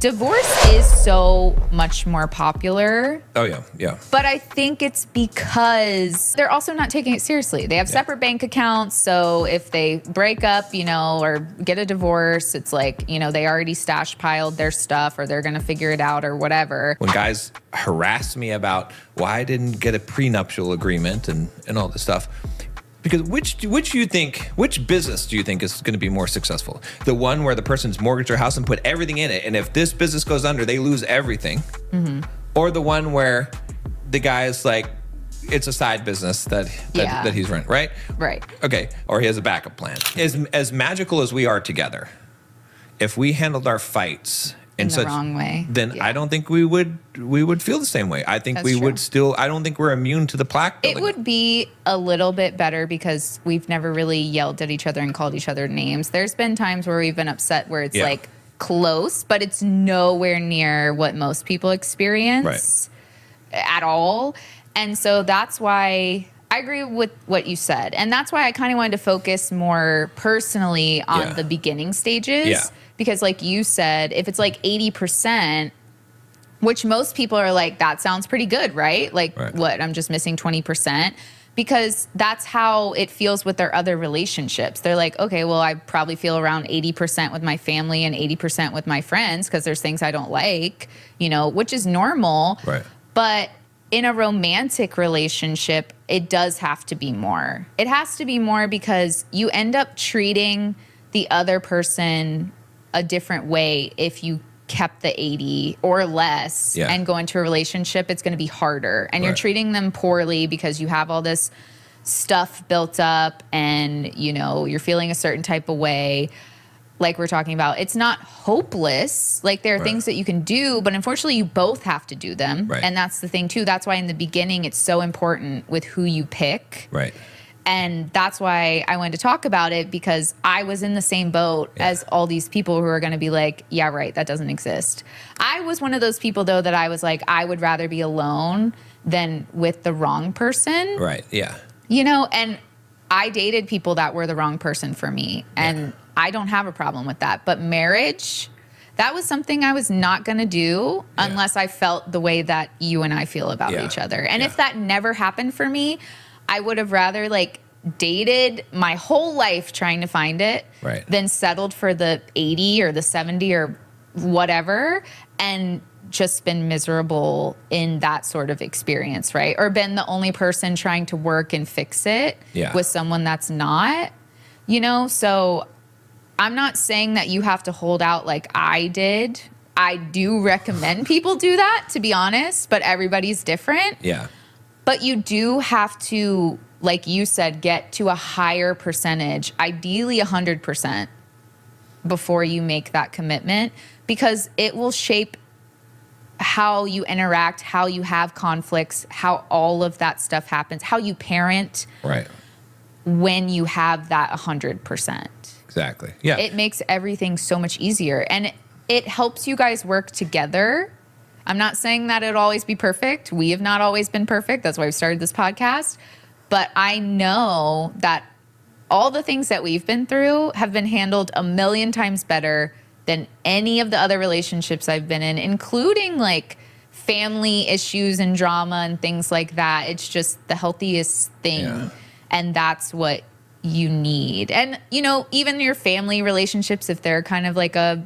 Divorce is so much more popular. Oh, yeah, yeah. But I think it's because they're also not taking it seriously. They have separate bank accounts. So if they break up, or get a divorce, it's like, they already stash piled their stuff or they're going to figure it out or whatever. When guys harass me about why I didn't get a prenuptial agreement and all this stuff, because which business do you think is going to be more successful? The one where the person's mortgaged their house and put everything in it, and if this business goes under, they lose everything, or the one where the guy is like, it's a side business that he's running, right? Right. Okay, or he has a backup plan. As magical as we are together, if we handled our fights in the wrong way, then I don't think we would feel the same way. I think That's true. would still. I don't think we're immune to the plaque building. It would be a little bit better because we've never really yelled at each other and called each other names. There's been times where we've been upset where it's like close, but it's nowhere near what most people experience at all. And so that's why I agree with what you said. And that's why I kind of wanted to focus more personally on the beginning stages. Yeah. Because like you said, if it's like 80%, which most people are like, that sounds pretty good, right? Like, what, I'm just missing 20%? Because that's how it feels with their other relationships. They're like, okay, well, I probably feel around 80% with my family and 80% with my friends because there's things I don't like, which is normal. Right. But in a romantic relationship, it does have to be more. It has to be more because you end up treating the other person a different way if you kept the 80 or less and go into a relationship. It's going to be harder, and you're treating them poorly because you have all this stuff built up and you're feeling a certain type of way. Like we're talking about, it's not hopeless. Like there are things that you can do, but unfortunately you both have to do them. And that's the thing too. That's why in the beginning it's so important with who you pick. And that's why I wanted to talk about it, because I was in the same boat as all these people who are going to be like, yeah, right, that doesn't exist. I was one of those people, though, that I was like, I would rather be alone than with the wrong person. And I dated people that were the wrong person for me. And I don't have a problem with that. But marriage, that was something I was not going to do unless I felt the way that you and I feel about each other. And if that never happened for me, I would have rather dated my whole life trying to find it than settled for the 80 or the 70 or whatever and just been miserable in that sort of experience, right? Or been the only person trying to work and fix it with someone that's not, So I'm not saying that you have to hold out like I did. I do recommend people do that, to be honest, but everybody's different. But you do have to, like you said, get to a higher percentage, ideally 100%, before you make that commitment, because it will shape how you interact, how you have conflicts, how all of that stuff happens, how you parent when you have that 100%. Exactly. Yeah. It makes everything so much easier. And it helps you guys work together. I'm not saying that it'll always be perfect. We have not always been perfect. That's why we started this podcast. But I know that all the things that we've been through have been handled a million times better than any of the other relationships I've been in, including family issues and drama and things like that. It's just the healthiest thing. And that's what you need. And, even your family relationships, if they're kind of like a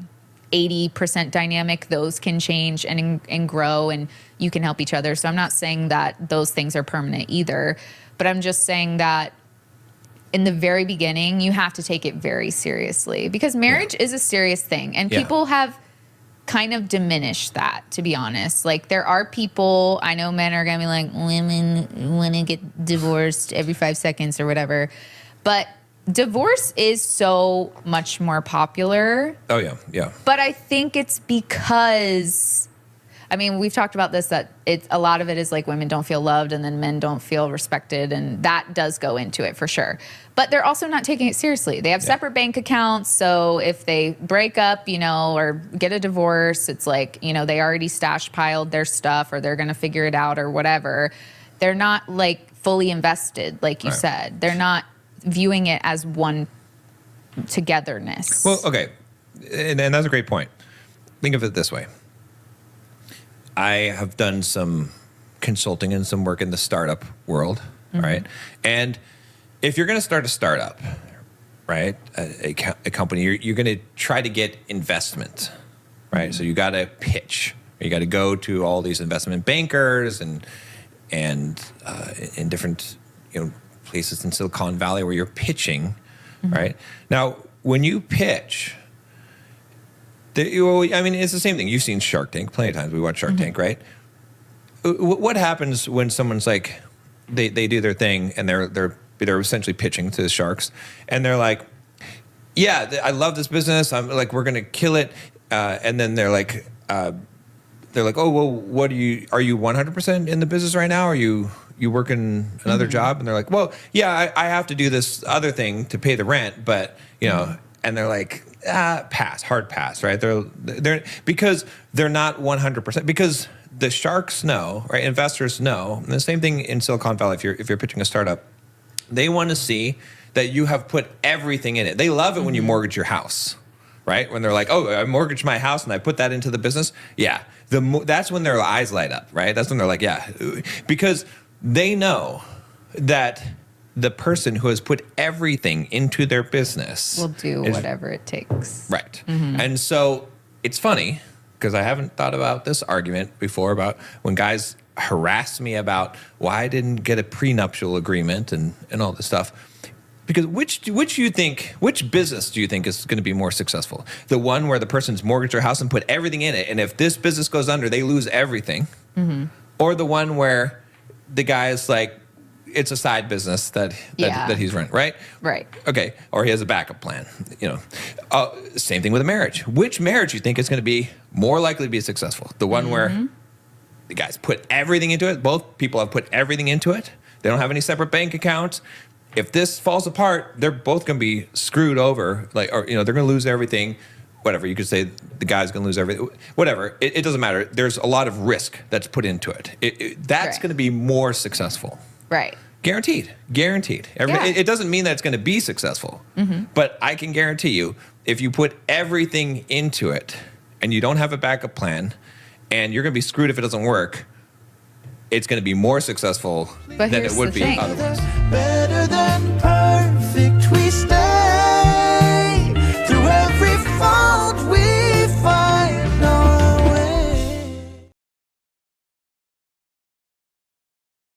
80% dynamic, those can change and grow, and you can help each other. So I'm not saying that those things are permanent either, but I'm just saying that in the very beginning, you have to take it very seriously, because marriage is a serious thing, and people have kind of diminished that, to be honest. There are people, I know men are gonna be like, women want to get divorced every 5 seconds or whatever, but divorce is so much more popular. Oh, yeah, yeah. But I think it's because, we've talked about this, that a lot of it is women don't feel loved and then men don't feel respected, and that does go into it for sure. But they're also not taking it seriously. They have separate bank accounts, so if they break up, or get a divorce, it's like, they already stash piled their stuff or they're going to figure it out or whatever. They're not fully invested, like you said. They're not viewing it as one togetherness. Well, okay. And that's a great point. think of it this way. I have done some consulting and some work in the startup world, right? And if you're going to start a startup, right, a company, you're going to try to get investment, right? So you got to pitch. You got to go to all these investment bankers and in different places in Silicon Valley where you're pitching, right? Now, when you pitch, it's the same thing. You've seen Shark Tank plenty of times. We watch Shark Tank, right? What happens when someone's like, they do their thing and they're essentially pitching to the sharks, and they're like, yeah, I love this business. I'm like, we're gonna kill it, and then they're like, oh well, what are you 100% in the business right now? Or you working another job? And they're like, well, yeah, I have to do this other thing to pay the rent, but and they're like, hard pass, right? They're because they're not 100%, because the sharks know, right? Investors know, and the same thing in Silicon Valley. If you're pitching a startup, they want to see that you have put everything in it. They love it when you mortgage your house, right? When they're like, oh, I mortgaged my house and I put that into the business. Yeah, that's when their eyes light up, right? That's when they're like, yeah, because they know that the person who has put everything into their business will do whatever it takes. Right. And so it's funny, because I haven't thought about this argument before about when guys harass me about why I didn't get a prenuptial agreement and all this stuff. Because which business do you think is going to be more successful? The one where the person's mortgaged their house and put everything in it, and if this business goes under, they lose everything? Or the one where the guy is like, it's a side business that he's running, right? Right. Okay. Or he has a backup plan. Same thing with a marriage. Which marriage you think is going to be more likely to be successful? The one where the guys put everything into it. Both people have put everything into it. They don't have any separate bank accounts. If this falls apart, they're both going to be screwed over. They're going to lose everything. Whatever, you could say the guy's going to lose everything. Whatever, it doesn't matter. There's a lot of risk that's put into it. That's going to be more successful. Right. Guaranteed. It doesn't mean that it's going to be successful, but I can guarantee you, if you put everything into it and you don't have a backup plan, and you're going to be screwed if it doesn't work, it's going to be more successful than it would be otherwise.